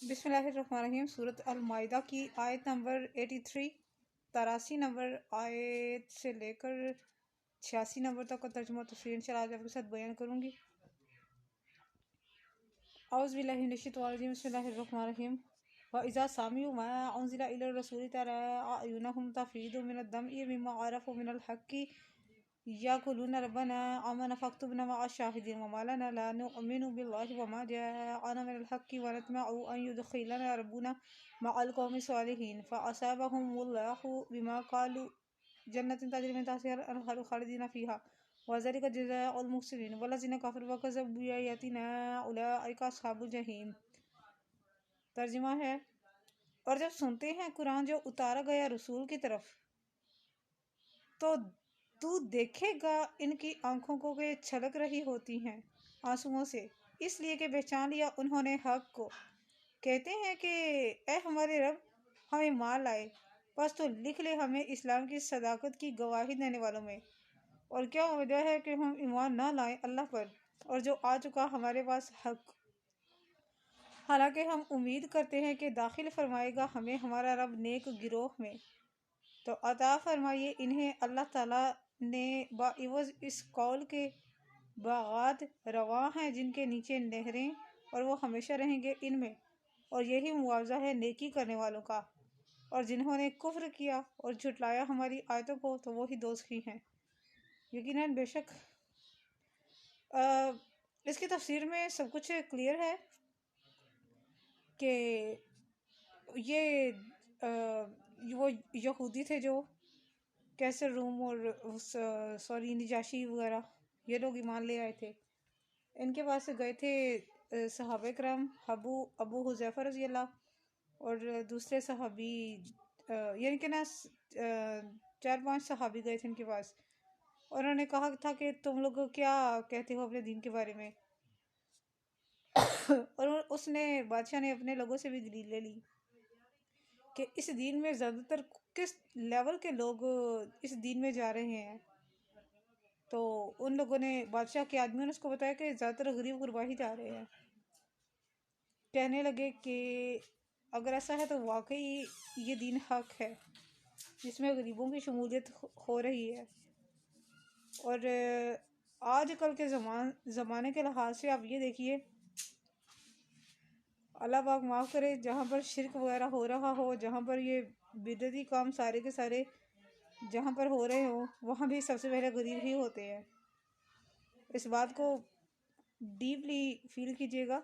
بسم اللہ الرحمن الرحیم۔ سورۃ المائدہ کی آیت نمبر 83، 83 نمبر آیت سے لے کر 86 نمبر تک کا ترجمہ تفسیر انشاءاللہ آج آپ کے ساتھ بیان کروں گی۔ اعوذ باللہ من الشیطان الرجیم، بسم اللہ الرحمن الرحیم۔ وَإِذَا سَمِعُوا مَا أُنزِلَ إِلَى الرَّسُولِ تَرَىٰ أَعْيُنَهُمْ تَفِيضُ مِنَ الدَّمْعِ مِمَّا عَرَفُوا مِنَ الْحَقِّ يَقُولُونَ رَبَّنَا آمَنَّا فَاكْتُبْنَا مَعَ الشَّاهِدِينَ وَمَا لَنَا لَا نُؤْمِنُ بِاللَّهِ وَمَا جَاءَنَا مِنَ الْحَقِّ وَنَطْمَعُ أَن يُدْخِلَنَا رَبُّنَا مَعَ الْقَوْمِ الصَّالِحِينَ فَأَصَابَهُمُ اللَّهُ بِمَا قَالُوا جَنَّاتٍ تَجْرِي مِن تَحْتِهَا الْأَنْهَارُ خَالِدِينَ فِيهَا وَذَلِكَ جَزَاءُ الْمُحْسِنِينَ وَالَّذِينَ كَفَرُوا وَكَذَّبُوا بِآيَاتِنَا أُولَٰئِكَ أَصْحَابُ الْجَحِيمِ۔ ترجمہ ہے، اور جب سنتے ہیں قرآن جو اتارا گیا رسول کی طرف تو دیکھے گا ان کی آنکھوں کو کہ چھلک رہی ہوتی ہیں آنسوؤں سے، اس لیے کہ پہچان لیا انہوں نے حق کو۔ کہتے ہیں کہ اے ہمارے رب، ہم ایمان لائے، بس تو لکھ لے ہمیں اسلام کی صداقت کی گواہی دینے والوں میں۔ اور کیا وجہ ہے کہ ہم ایمان نہ لائیں اللہ پر اور جو آ چکا ہمارے پاس حق، حالانکہ ہم امید کرتے ہیں کہ داخل فرمائے گا ہمیں ہمارا رب نیک گروہ میں۔ تو عطا فرمائیے انہیں اللہ تعالیٰ نے باعوض اس قول کے باغات رواں ہیں جن کے نیچے نہریں، اور وہ ہمیشہ رہیں گے ان میں، اور یہی معاوضہ ہے نیکی کرنے والوں کا۔ اور جنہوں نے کفر کیا اور جھٹلایا ہماری آیتوں کو تو وہی دوزخی ہیں۔ یقیناً بے شک اس کی تفسیر میں سب کچھ کلیئر ہے کہ یہ وہ یہودی تھے جو کیسر روم اور نجاشی وغیرہ، یہ لوگ ایمان لے آئے تھے۔ ان کے پاس گئے تھے صحابہ کرام، ابو حذیفہ رضی اللہ اور دوسرے صحابی، یعنی کہ نا 4-5 صحابی گئے تھے ان کے پاس، اور انہوں نے کہا تھا کہ تم لوگ کیا کہتے ہو اپنے دین کے بارے میں، اور اس نے بادشاہ نے اپنے لوگوں سے بھی دلیل لے لی کہ اس دین میں زیادہ تر کس لیول کے لوگ اس دین میں جا رہے ہیں۔ تو ان لوگوں نے، بادشاہ کے آدمیوں نے اس کو بتایا کہ زیادہ تر غریب غربا ہی جا رہے ہیں۔ کہنے لگے کہ اگر ایسا ہے تو واقعی یہ دین حق ہے جس میں غریبوں کی شمولیت ہو رہی ہے۔ اور آج کل کے زمانے کے لحاظ سے آپ یہ دیکھیے، اللہ پاک معاف کرے، جہاں پر شرک وغیرہ ہو رہا ہو، جہاں پر یہ بدعتی کام سارے کے سارے جہاں پر ہو رہے ہوں، وہاں بھی سب سے پہلے غریب ہی ہوتے ہیں۔ اس بات کو ڈیپلی فیل کیجیے گا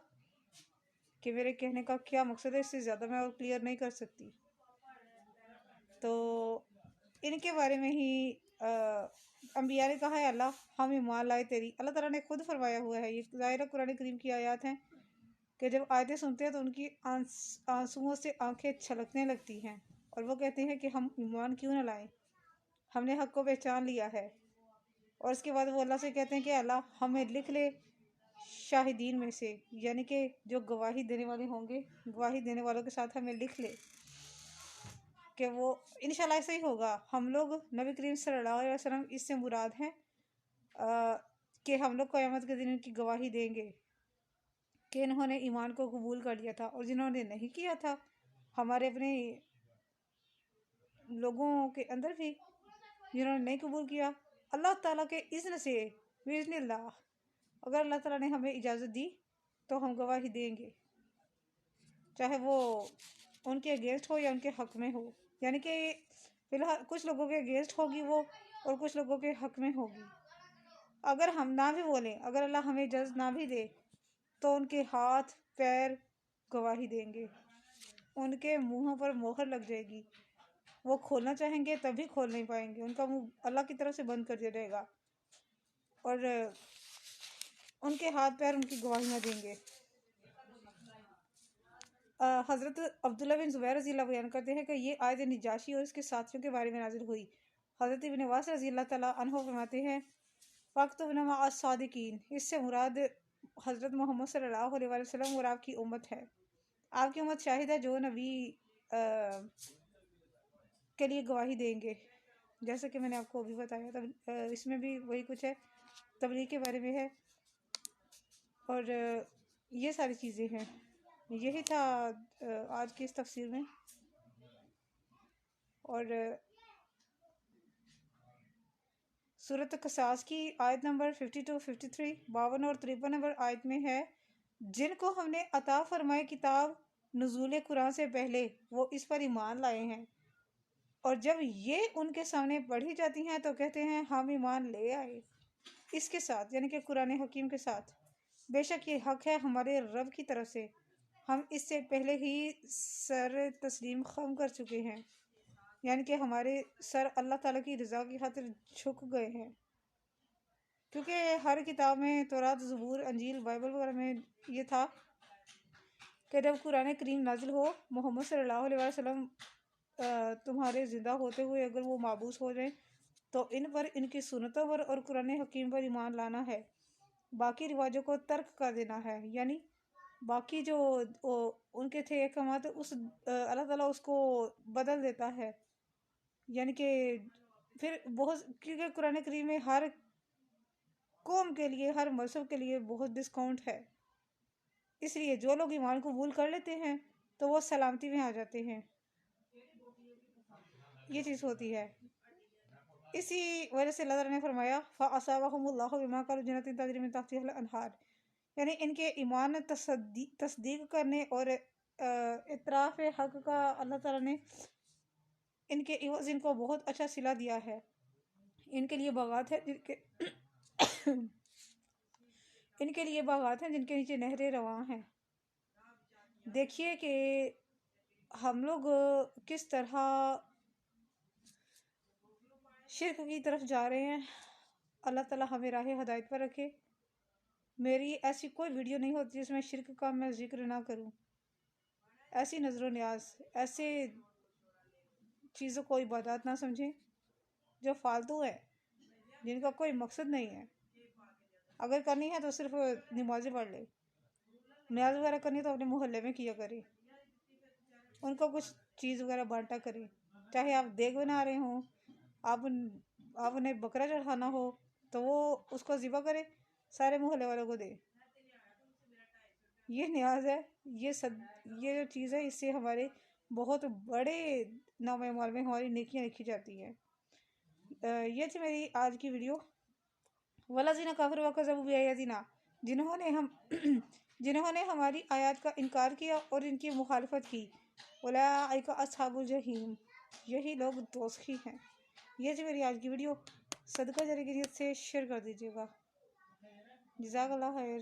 کہ میرے کہنے کا کیا مقصد ہے، اس سے زیادہ میں اور کلیئر نہیں کر سکتی۔ تو ان کے بارے میں ہی انبیاء نے کہا ہے اللہ ہم ایمان لائے تیری، اللہ تعالیٰ نے خود فرمایا ہوا ہے، یہ ظاہر قرآن کریم کی آیات ہیں کہ جب آیتیں سنتے ہیں تو ان کی آنسوؤں سے آنکھیں چھلکنے لگتی ہیں، اور وہ کہتے ہیں کہ ہم ایمان کیوں نہ لائیں، ہم نے حق کو پہچان لیا ہے۔ اور اس کے بعد وہ اللہ سے کہتے ہیں کہ اللہ ہمیں لکھ لے شاہدین میں سے، یعنی کہ جو گواہی دینے والے ہوں گے، گواہی دینے والوں کے ساتھ ہمیں لکھ لے، کہ وہ انشاءاللہ ایسا ہی ہوگا۔ ہم لوگ، نبی کریم صلی اللہ علیہ وسلم اس سے مراد ہیں کہ ہم لوگ قیامت کے دن ان کی گواہی دیں گے کہ انہوں نے ایمان کو قبول کر لیا تھا، اور جنہوں نے نہیں کیا تھا ہمارے اپنے لوگوں کے اندر بھی جنہوں نے نہیں قبول کیا، اللہ تعالیٰ کے اذن سے، باذن اللہ، اگر اللہ تعالیٰ نے ہمیں اجازت دی تو ہم گواہی دیں گے، چاہے وہ ان کے اگینسٹ ہو یا ان کے حق میں ہو۔ یعنی کہ فی الحال کچھ لوگوں کے اگینسٹ ہوگی وہ، اور کچھ لوگوں کے حق میں ہوگی۔ اگر ہم نہ بھی بولیں، اگر اللہ ہمیں اجازت نہ بھی دے، تو ان کے ہاتھ پیر گواہی دیں گے، ان کے منہوں پر مہر لگ جائے گی، وہ کھولنا چاہیں گے تب بھی کھول نہیں پائیں گے، ان کا منہ اللہ کی طرف سے بند کر دیا جائے گا، اور ان کے ہاتھ پیر ان کی گواہیاں دیں گے۔ حضرت عبداللہ بن زبیر رضی اللہ بیان کرتے ہیں کہ یہ آیت نجاشی اور اس کے ساتھیوں کے بارے میں نازل ہوئی۔ حضرت ابن عباس رضی اللہ تعالیٰ عنہ فرماتے ہیں فَاكْتُبْنَا مَعَ الصَّادِقِينَ، اس سے مراد حضرت محمد صلی اللہ علیہ وسلم اور آپ کی امت ہے۔ آپ کی امت شاہد ہے جو نبی کے لیے گواہی دیں گے، جیسا کہ میں نے آپ کو ابھی بتایا، اس میں بھی وہی کچھ ہے، تبلیغ کے بارے میں ہے، اور یہ ساری چیزیں ہیں۔ یہی تھا آج کی اس تفسیر میں. اور سورۃ قصاص کی آیت نمبر 52 53 52 اور 53 نمبر آیت میں ہے، جن کو ہم نے عطا فرمائے کتاب نزول قرآن سے پہلے وہ اس پر ایمان لائے ہیں، اور جب یہ ان کے سامنے پڑھی جاتی ہیں تو کہتے ہیں ہم ایمان لے آئے اس کے ساتھ، یعنی کہ قرآن حکیم کے ساتھ. بے شک یہ حق ہے ہمارے رب کی طرف سے، ہم اس سے پہلے ہی سر تسلیم خم کر چکے ہیں، یعنی کہ ہمارے سر اللہ تعالیٰ کی رضا کی خاطر جھک گئے ہیں. کیونکہ ہر کتاب میں، تورات، زبور، انجیل، بائبل وغیرہ میں یہ تھا کہ جب قرآن کریم نازل ہو، محمد صلی اللہ علیہ وسلم تمہارے زندہ ہوتے ہوئے اگر وہ مابعوث ہو جائیں تو ان پر، ان کی سنتوں پر اور قرآن حکیم پر ایمان لانا ہے، باقی رواجوں کو ترک کر دینا ہے. یعنی باقی جو ان کے تھے احکامات، اس اللہ تعالیٰ اس کو بدل دیتا ہے. یعنی کہ پھر بہت، کیونکہ قرآن کریم میں ہر قوم کے لیے، ہر مذہب کے لیے بہت ڈسکاؤنٹ ہے، اس لیے جو لوگ ایمان قبول کر لیتے ہیں تو وہ سلامتی میں آ جاتے ہیں. یہ چیز ہوتی ہے. اسی وجہ سے اللہ تعالیٰ نے فرمایا فَأَصَابَهُمُ اللَّهُ بِمَا قَالُوا جَنَّاتٍ تَجْرِی مِن تَحْتِهَا الْأَنْہَارُ، یعنی ان کے ایمان تصدیق کرنے اور اعتراف حق کا اللہ تعالیٰ نے ان کے عوض ان کو بہت اچھا صلہ دیا ہے. ان کے لیے باغات ہیں جن کے ان کے لیے باغات ہیں جن کے نیچے نہریں رواں ہیں. دیکھیے کہ ہم لوگ کس طرح شرک کی طرف جا رہے ہیں. اللہ تعالیٰ ہمیں راہ ہدایت پر رکھے. میری ایسی کوئی ویڈیو نہیں ہوتی جس میں شرک کا میں ذکر نہ کروں. ایسی نظر و نیاز، ایسے چیزوں کو عبادات نہ سمجھیں جو فالتو ہے، جن کا کوئی مقصد نہیں ہے. اگر کرنی ہے تو صرف نمازیں پڑھ لے. نیاز وغیرہ کرنی تو اپنے محلے میں کیا کرے، ان کو کچھ چیز وغیرہ بانٹا کرے. چاہے آپ دیگ بنا رہے ہوں، آپ انہیں بکرا چڑھانا ہو تو وہ اس کو ذبح کرے، سارے محلے والوں کو دے. یہ نیاز ہے. یہ جو چیز ہے، اس سے ہمارے بہت بڑے نام اعمال میں ہماری نیکیاں لکھی جاتی ہیں. یہ تھی میری آج کی ویڈیو. وَالَّذِينَ كَفَرُوا وَكَذَّبُوا بِآيَاتِنَا، جنہوں نے ہماری آیات کا انکار کیا اور ان کی مخالفت کی، اولئک اصحاب الجحیم، یہی لوگ دوزخی ہیں. یہ تھی میری آج کی ویڈیو. صدقہ جاریہ کی نیت سے شیئر کر دیجیے گا. جزاک اللہ خیر.